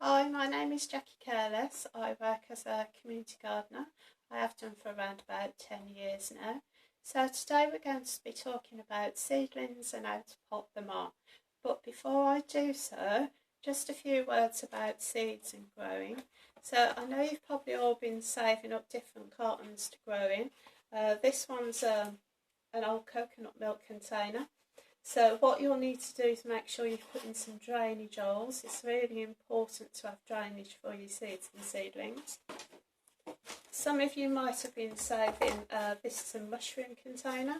Hi, my name is Jackie Careless. I work as a community gardener. I have done for around about 10 years now. So today we're going to be talking about seedlings and how to pot them on. But before I do so, just a few words about seeds and growing. So I know you've probably all been saving up different cartons to grow in. This one's an old coconut milk container. So what you'll need to do is make sure you've put in some drainage holes. It's really important to have drainage for your seeds and seedlings. Some of you might have been saving this is a mushroom container.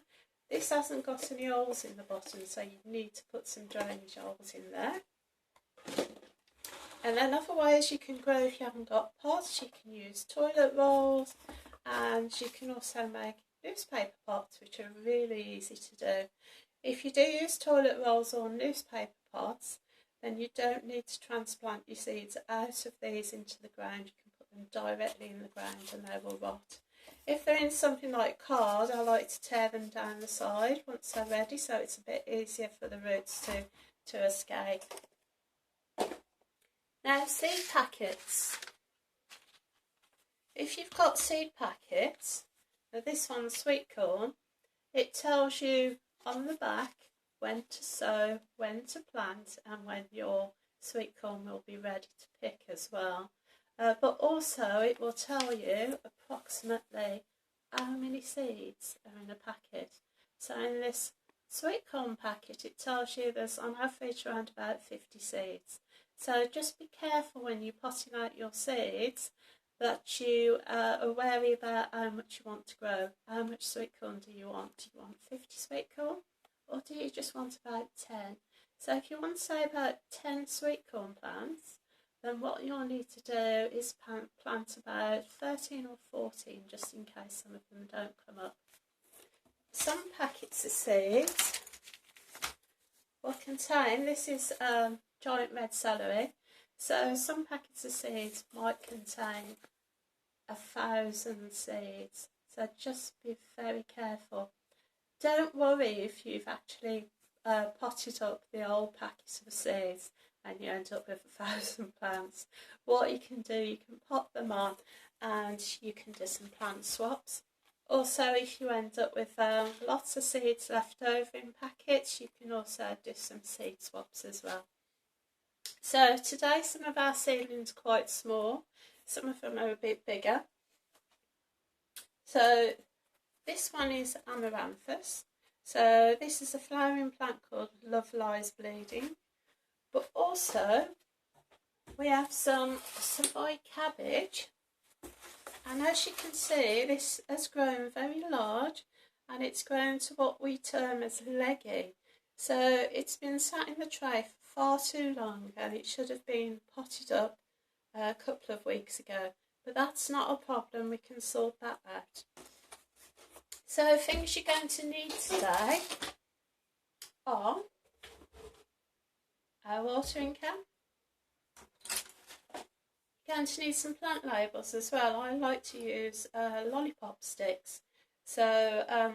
This hasn't got any holes in the bottom, so you need to put some drainage holes in there. And then other ways you can grow if you haven't got pots, you can use toilet rolls, and you can also make newspaper pots, which are really easy to do. If you do use toilet rolls or newspaper pots, then you don't need to transplant your seeds out of these into the ground. You can put them directly in the ground and they will rot. If they're in something like card, I like to tear them down the side once they're ready, so it's a bit easier for the roots to escape. Now, seed packets. If you've got seed packets, now this one's sweet corn, it tells you on the back when to sow, when to plant, and when your sweet corn will be ready to pick as well. But also it will tell you approximately how many seeds are in a packet. So in this sweet corn packet it tells you there's on average around about 50 seeds. So just be careful when you're potting out your seeds that you are wary about how much you want to grow. How much sweet corn do you want? Do you want 50 sweet corn, or do you just want about 10? So if you want to say about 10 sweet corn plants, then what you'll need to do is plant about 13 or 14, just in case some of them don't come up. Some packets of seeds will contain, this is giant red celery, so some packets of seeds might contain 1,000 seeds, so just be very careful. Don't worry if you've actually potted up the old packet of seeds and you end up with 1,000 plants. What you can do, you can pot them on and you can do some plant swaps. Also, if you end up with lots of seeds left over in packets, you can also do some seed swaps as well. So today some of our seedlings are quite small, some of them are a bit bigger. So this one is amaranthus. So this is a flowering plant called Love Lies Bleeding. But also we have some Savoy cabbage. And as you can see, this has grown very large and it's grown to what we term as leggy. So it's been sat in the tray for far too long and it should have been potted up a couple of weeks ago. But that's not a problem, we can sort that out. So things you're going to need today are our watering can. You're going to need some plant labels as well. I like to use lollipop sticks. So I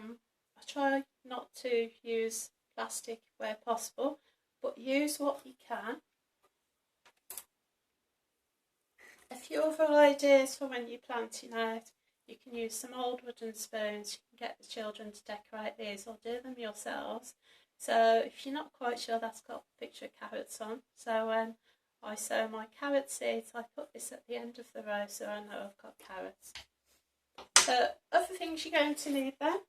try not to use plastic where possible, but use what you can. A few other ideas for when you're planting out. You can use some old wooden spoons. You can get the children to decorate these or do them yourselves. So if you're not quite sure, that's got a picture of carrots on. So when I sow my carrot seeds, I put this at the end of the row so I know I've got carrots. So other things you're going to need then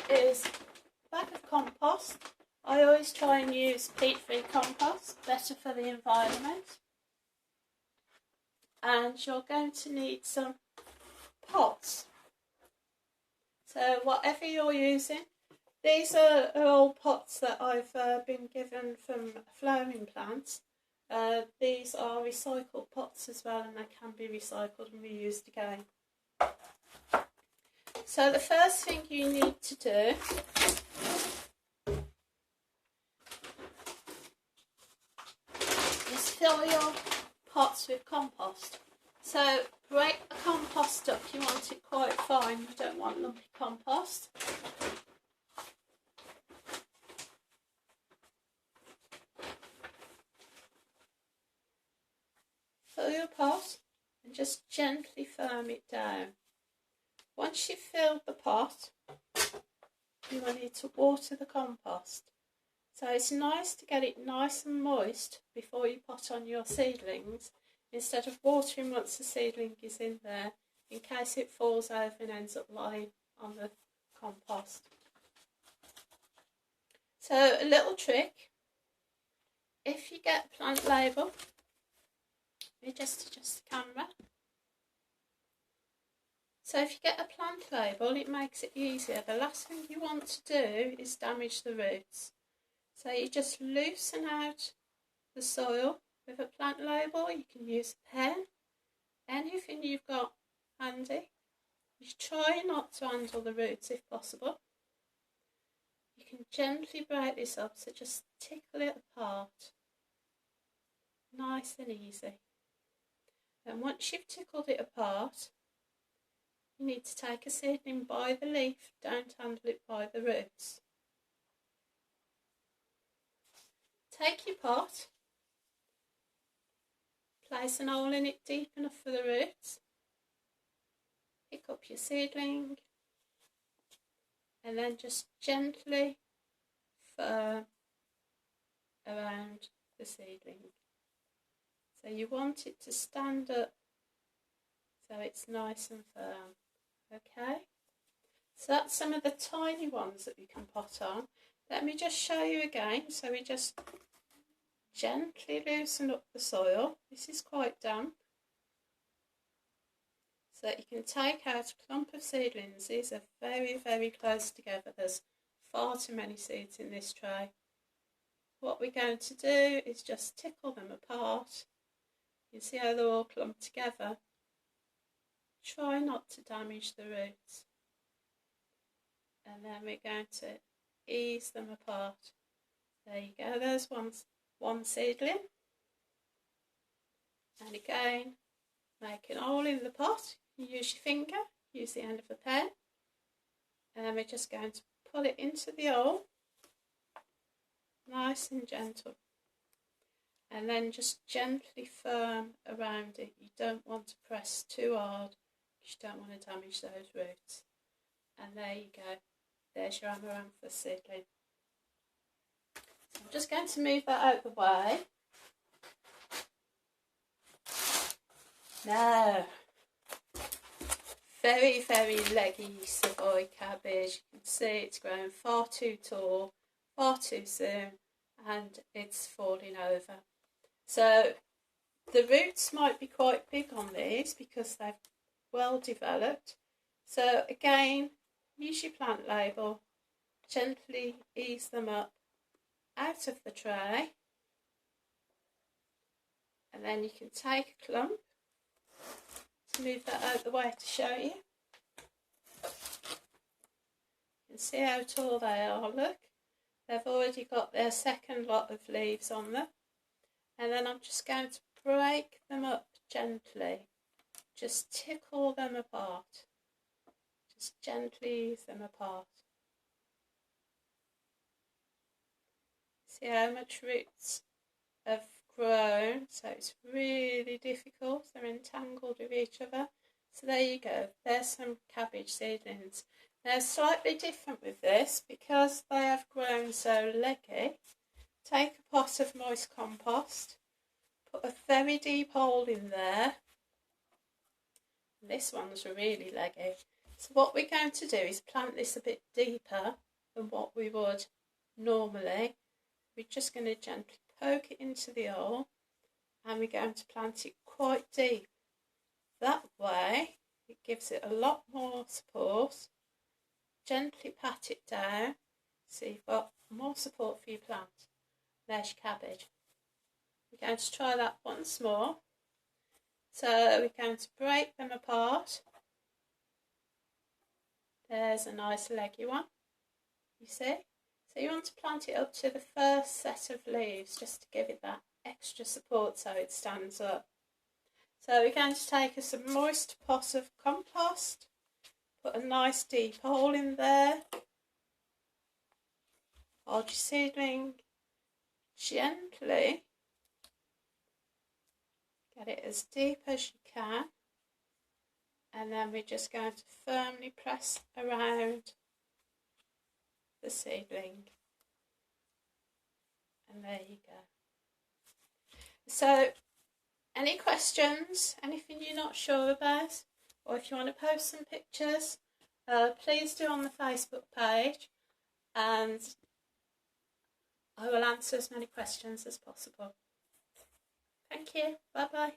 is a bag of compost. I always try and use peat-free compost, better for the environment. And you're going to need some pots. So whatever you're using, these are old pots that I've been given from flowering plants. These are recycled pots as well, and they can be recycled and reused again. So the first thing you need to do is fill your pots with compost. So break the compost up, you want it quite fine, you don't want lumpy compost. your pot and just gently firm it down. Once you've filled the pot, you will need to water the compost. So it's nice to get it nice and moist before you pot on your seedlings, instead of watering once the seedling is in there, in case it falls over and ends up lying on the compost. So a little trick, if you get a plant label, you just adjust the camera. So if you get a plant label, it makes it easier. The last thing you want to do is damage the roots. So you just loosen out the soil with a plant label. You can use a pen, anything you've got handy. You try not to handle the roots if possible. You can gently break this up, so just tickle it apart. Nice and easy. And once you've tickled it apart, you need to take a seedling by the leaf, don't handle it by the roots. Take your pot, place an hole in it deep enough for the roots, pick up your seedling, and then just gently firm around the seedling. So you want it to stand up so it's nice and firm. Okay, so that's some of the tiny ones that we can pot on. Let me just show you again. So we just gently loosen up the soil. This is quite damp. So that you can take out a clump of seedlings. These are very, very close together. There's far too many seeds in this tray. What we're going to do is just tickle them apart. You see how they're all clumped together. Try not to damage the roots. And then we're going to ease them apart. There you go, there's one seedling. And again, make an hole in the pot. You use your finger, use the end of a pen. And then we're just going to pull it into the hole. Nice and gentle. And then just gently firm around it. You don't want to press too hard, because you don't want to damage those roots. And there you go. There's your amaranthus seedling. So I'm just going to move that out of the way. Now, very, very leggy Savoy cabbage. You can see it's grown far too tall, far too soon, and it's falling over. So the roots might be quite big on these because they've well developed. So again, use your plant label, gently ease them up out of the tray, and then you can take a clump. Let's move that out of the way to show you. You can see how tall they are, look. They've already got their second lot of leaves on them. And then I'm just going to break them up gently. Just tickle them apart. Just gently ease them apart. See how much roots have grown, so it's really difficult. They're entangled with each other. So there you go, there's some cabbage seedlings. Now slightly different with this, because they have grown so leggy. Take a pot of moist compost, put a very deep hole in there. This one's really leggy. So what we're going to do is plant this a bit deeper than what we would normally. We're just going to gently poke it into the hole, and we're going to plant it quite deep. That way it gives it a lot more support. Gently pat it down so you've got more support for your plant. There's your cabbage. We're going to try that once more. So we're going to break them apart. There's a nice leggy one, you see. So you want to plant it up to the first set of leaves, just to give it that extra support so it stands up. So we're going to take some moist pot of compost, put a nice deep hole in there, hold your seedling, gently go Get it as deep as you can, and then we're just going to firmly press around the seedling, and there you go. So any questions, anything you're not sure about, or if you want to post some pictures, please do on the Facebook page, and I will answer as many questions as possible. Thank you. Bye bye.